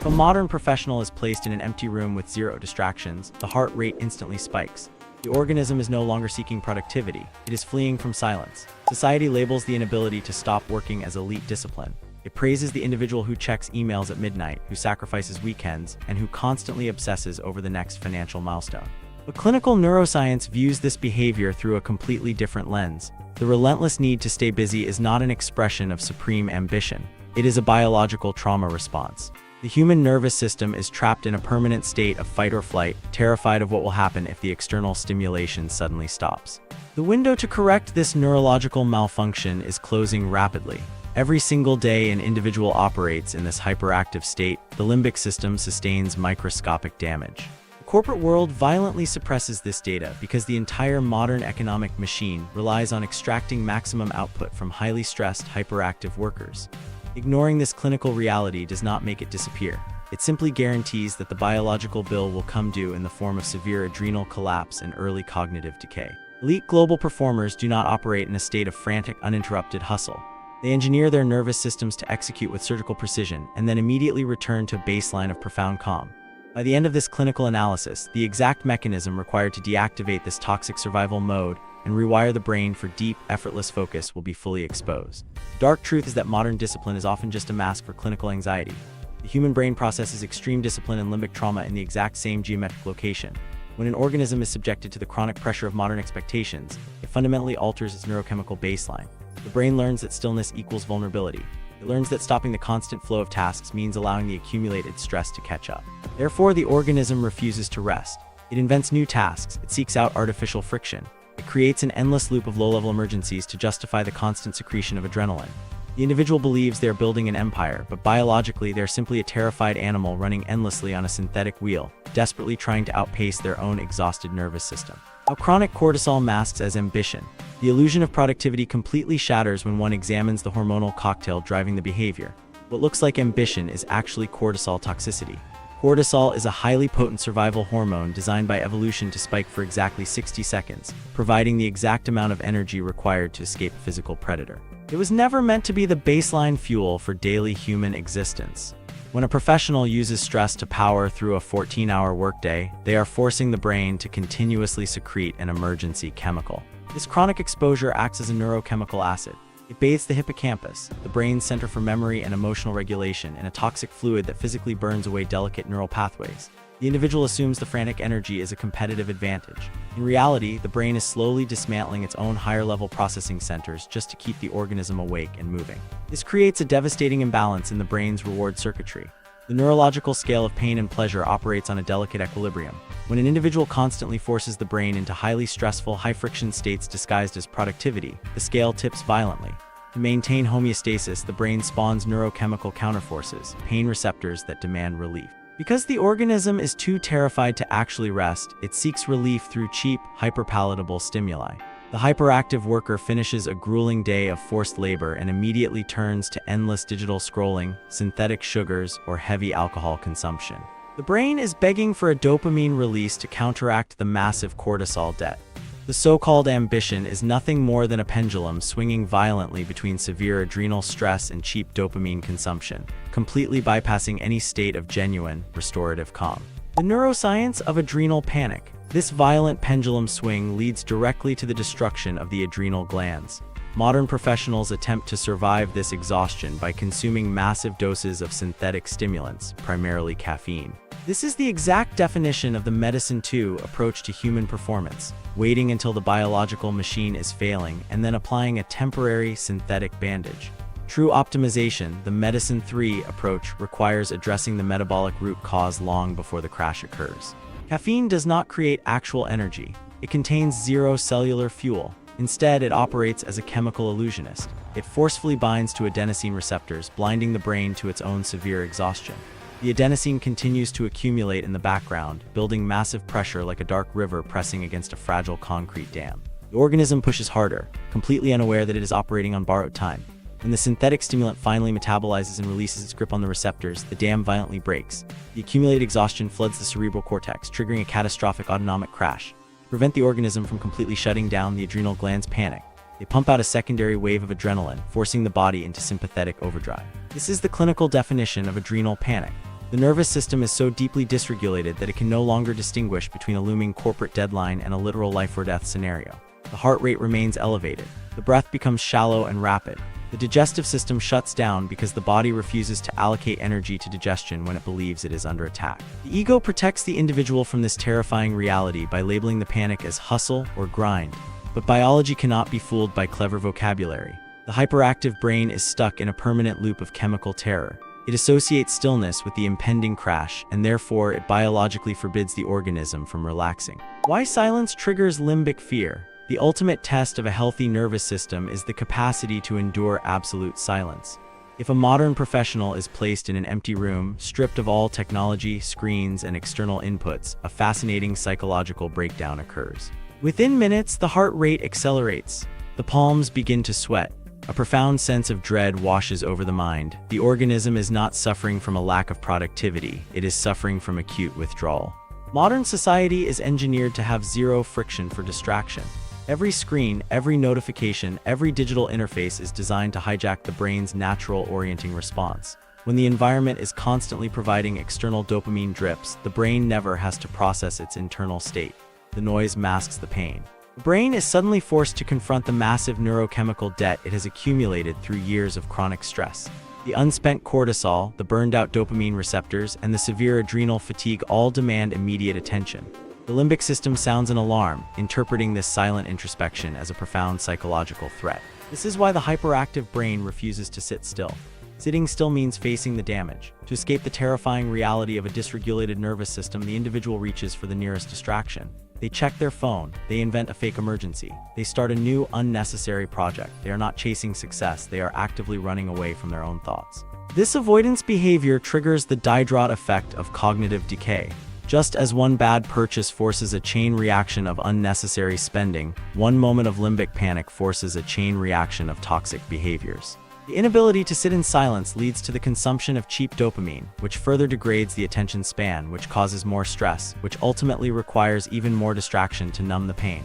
If a modern professional is placed in an empty room with zero distractions, the heart rate instantly spikes. The organism is no longer seeking productivity, it is fleeing from silence. Society labels the inability to stop working as elite discipline. It praises the individual who checks emails at midnight, who sacrifices weekends, and who constantly obsesses over the next financial milestone. But clinical neuroscience views this behavior through a completely different lens. The relentless need to stay busy is not an expression of supreme ambition. It is a biological trauma response. The human nervous system is trapped in a permanent state of fight or flight, terrified of what will happen if the external stimulation suddenly stops. The window to correct this neurological malfunction is closing rapidly. Every single day an individual operates in this hyperactive state, the limbic system sustains microscopic damage. The corporate world violently suppresses this data because the entire modern economic machine relies on extracting maximum output from highly stressed, hyperactive workers. Ignoring this clinical reality does not make it disappear. It simply guarantees that the biological bill will come due in the form of severe adrenal collapse and early cognitive decay. Elite global performers do not operate in a state of frantic, uninterrupted hustle. They engineer their nervous systems to execute with surgical precision and then immediately return to a baseline of profound calm. By the end of this clinical analysis, the exact mechanism required to deactivate this toxic survival mode and rewire the brain for deep, effortless focus will be fully exposed. The dark truth is that modern discipline is often just a mask for clinical anxiety. The human brain processes extreme discipline and limbic trauma in the exact same geometric location. When an organism is subjected to the chronic pressure of modern expectations, it fundamentally alters its neurochemical baseline. The brain learns that stillness equals vulnerability. It learns that stopping the constant flow of tasks means allowing the accumulated stress to catch up. Therefore, the organism refuses to rest. It invents new tasks. It seeks out artificial friction. It creates an endless loop of low-level emergencies to justify the constant secretion of adrenaline. The individual believes they are building an empire, but biologically they are simply a terrified animal running endlessly on a synthetic wheel, desperately trying to outpace their own exhausted nervous system. How chronic cortisol masks as ambition. The illusion of productivity completely shatters when one examines the hormonal cocktail driving the behavior. What looks like ambition is actually cortisol toxicity. Cortisol is a highly potent survival hormone designed by evolution to spike for exactly 60 seconds, providing the exact amount of energy required to escape a physical predator. It was never meant to be the baseline fuel for daily human existence. When a professional uses stress to power through a 14-hour workday, they are forcing the brain to continuously secrete an emergency chemical. This chronic exposure acts as a neurochemical acid. It bathes the hippocampus, the brain's center for memory and emotional regulation, in a toxic fluid that physically burns away delicate neural pathways. The individual assumes the frantic energy is a competitive advantage. In reality, the brain is slowly dismantling its own higher-level processing centers just to keep the organism awake and moving. This creates a devastating imbalance in the brain's reward circuitry. The neurological scale of pain and pleasure operates on a delicate equilibrium. When an individual constantly forces the brain into highly stressful, high-friction states disguised as productivity, the scale tips violently. To maintain homeostasis, the brain spawns neurochemical counterforces, pain receptors that demand relief. Because the organism is too terrified to actually rest, it seeks relief through cheap, hyperpalatable stimuli. The hyperactive worker finishes a grueling day of forced labor and immediately turns to endless digital scrolling, synthetic sugars, or heavy alcohol consumption. The brain is begging for a dopamine release to counteract the massive cortisol debt. The so-called ambition is nothing more than a pendulum swinging violently between severe adrenal stress and cheap dopamine consumption, completely bypassing any state of genuine, restorative calm. The neuroscience of adrenal panic. This violent pendulum swing leads directly to the destruction of the adrenal glands. Modern professionals attempt to survive this exhaustion by consuming massive doses of synthetic stimulants, primarily caffeine. This is the exact definition of the medicine 2 approach to human performance, waiting until the biological machine is failing and then applying a temporary synthetic bandage. True optimization, the medicine 3 approach, requires addressing the metabolic root cause long before the crash occurs. Caffeine does not create actual energy. It contains zero cellular fuel. Instead, it operates as a chemical illusionist. It forcefully binds to adenosine receptors, blinding the brain to its own severe exhaustion. The adenosine continues to accumulate in the background, building massive pressure like a dark river pressing against a fragile concrete dam. The organism pushes harder, completely unaware that it is operating on borrowed time. When the synthetic stimulant finally metabolizes and releases its grip on the receptors, the dam violently breaks. The accumulated exhaustion floods the cerebral cortex, triggering a catastrophic autonomic crash. To prevent the organism from completely shutting down, the adrenal glands panic. They pump out a secondary wave of adrenaline, forcing the body into sympathetic overdrive. This is the clinical definition of adrenal panic. The nervous system is so deeply dysregulated that it can no longer distinguish between a looming corporate deadline and a literal life-or-death scenario. The heart rate remains elevated. The breath becomes shallow and rapid. The digestive system shuts down because the body refuses to allocate energy to digestion when it believes it is under attack. The ego protects the individual from this terrifying reality by labeling the panic as hustle or grind. But biology cannot be fooled by clever vocabulary. The hyperactive brain is stuck in a permanent loop of chemical terror. It associates stillness with the impending crash, and therefore it biologically forbids the organism from relaxing. Why silence triggers limbic fear? The ultimate test of a healthy nervous system is the capacity to endure absolute silence. If a modern professional is placed in an empty room, stripped of all technology, screens, and external inputs, a fascinating psychological breakdown occurs. Within minutes, the heart rate accelerates. The palms begin to sweat. A profound sense of dread washes over the mind. The organism is not suffering from a lack of productivity, it is suffering from acute withdrawal. Modern society is engineered to have zero friction for distraction. Every screen, every notification, every digital interface is designed to hijack the brain's natural orienting response. When the environment is constantly providing external dopamine drips, the brain never has to process its internal state. The noise masks the pain. The brain is suddenly forced to confront the massive neurochemical debt it has accumulated through years of chronic stress. The unspent cortisol, the burned-out dopamine receptors, and the severe adrenal fatigue all demand immediate attention. The limbic system sounds an alarm, interpreting this silent introspection as a profound psychological threat. This is why the hyperactive brain refuses to sit still. Sitting still means facing the damage. To escape the terrifying reality of a dysregulated nervous system, the individual reaches for the nearest distraction. They check their phone, they invent a fake emergency, they start a new, unnecessary project. They are not chasing success, they are actively running away from their own thoughts. This avoidance behavior triggers the Diderot effect of cognitive decay. Just as one bad purchase forces a chain reaction of unnecessary spending, one moment of limbic panic forces a chain reaction of toxic behaviors. The inability to sit in silence leads to the consumption of cheap dopamine, which further degrades the attention span, which causes more stress, which ultimately requires even more distraction to numb the pain.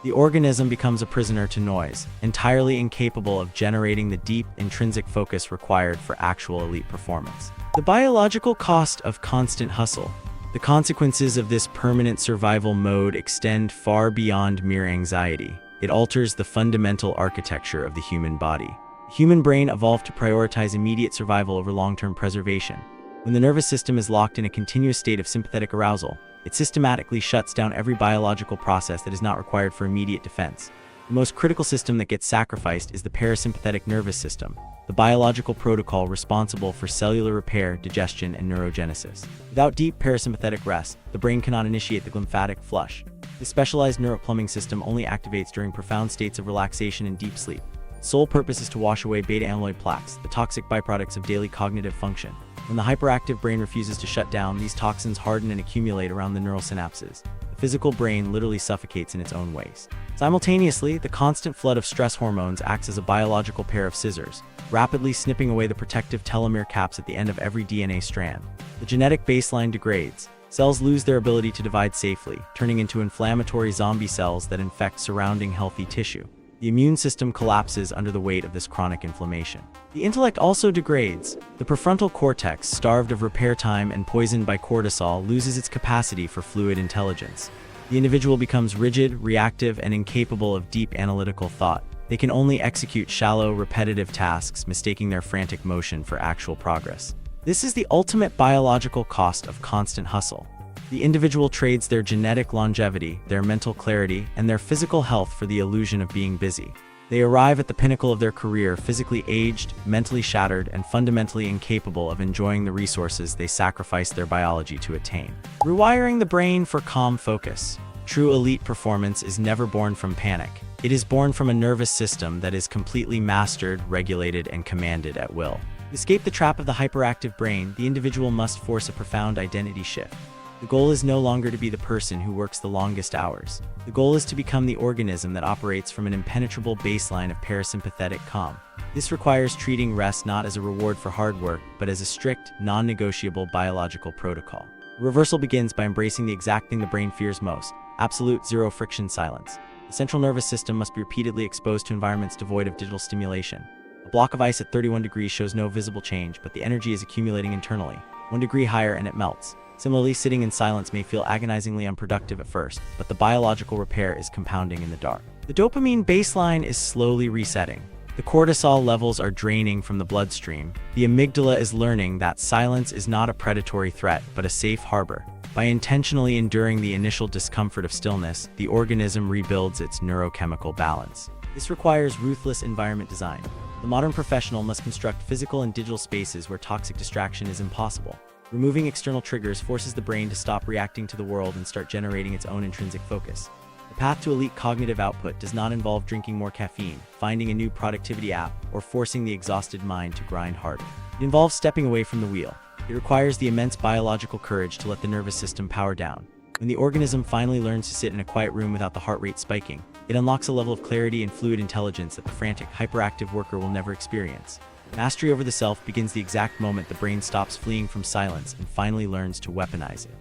The organism becomes a prisoner to noise, entirely incapable of generating the deep, intrinsic focus required for actual elite performance. The biological cost of constant hustle. The consequences of this permanent survival mode extend far beyond mere anxiety. It alters the fundamental architecture of the human body. The human brain evolved to prioritize immediate survival over long-term preservation. When the nervous system is locked in a continuous state of sympathetic arousal, it systematically shuts down every biological process that is not required for immediate defense. The most critical system that gets sacrificed is the parasympathetic nervous system, the biological protocol responsible for cellular repair, digestion, and neurogenesis. Without deep parasympathetic rest, the brain cannot initiate the lymphatic flush. This specialized neuroplumbing system only activates during profound states of relaxation and deep sleep. Its sole purpose is to wash away beta-amyloid plaques, the toxic byproducts of daily cognitive function. When the hyperactive brain refuses to shut down, these toxins harden and accumulate around the neural synapses. The physical brain literally suffocates in its own waste. Simultaneously, the constant flood of stress hormones acts as a biological pair of scissors, rapidly snipping away the protective telomere caps at the end of every DNA strand. The genetic baseline degrades. Cells lose their ability to divide safely, turning into inflammatory zombie cells that infect surrounding healthy tissue. The immune system collapses under the weight of this chronic inflammation. The intellect also degrades. The prefrontal cortex, starved of repair time and poisoned by cortisol, loses its capacity for fluid intelligence. The individual becomes rigid, reactive, and incapable of deep analytical thought. They can only execute shallow, repetitive tasks, mistaking their frantic motion for actual progress. This is the ultimate biological cost of constant hustle. The individual trades their genetic longevity, their mental clarity, and their physical health for the illusion of being busy. They arrive at the pinnacle of their career physically aged, mentally shattered, and fundamentally incapable of enjoying the resources they sacrificed their biology to attain. Rewiring the brain for calm focus. True elite performance is never born from panic. It is born from a nervous system that is completely mastered, regulated, and commanded at will. To escape the trap of the hyperactive brain, the individual must force a profound identity shift. The goal is no longer to be the person who works the longest hours. The goal is to become the organism that operates from an impenetrable baseline of parasympathetic calm. This requires treating rest not as a reward for hard work, but as a strict, non-negotiable biological protocol. The reversal begins by embracing the exact thing the brain fears most: absolute zero-friction silence. The central nervous system must be repeatedly exposed to environments devoid of digital stimulation. A block of ice at 31 degrees shows no visible change, but the energy is accumulating internally. 1 degree higher and it melts. Similarly, sitting in silence may feel agonizingly unproductive at first, but the biological repair is compounding in the dark. The dopamine baseline is slowly resetting. The cortisol levels are draining from the bloodstream. The amygdala is learning that silence is not a predatory threat, but a safe harbor. By intentionally enduring the initial discomfort of stillness, the organism rebuilds its neurochemical balance. This requires ruthless environment design. The modern professional must construct physical and digital spaces where toxic distraction is impossible. Removing external triggers forces the brain to stop reacting to the world and start generating its own intrinsic focus. The path to elite cognitive output does not involve drinking more caffeine, finding a new productivity app, or forcing the exhausted mind to grind harder. It involves stepping away from the wheel. It requires the immense biological courage to let the nervous system power down. When the organism finally learns to sit in a quiet room without the heart rate spiking, it unlocks a level of clarity and fluid intelligence that the frantic, hyperactive worker will never experience. Mastery over the self begins the exact moment the brain stops fleeing from silence and finally learns to weaponize it.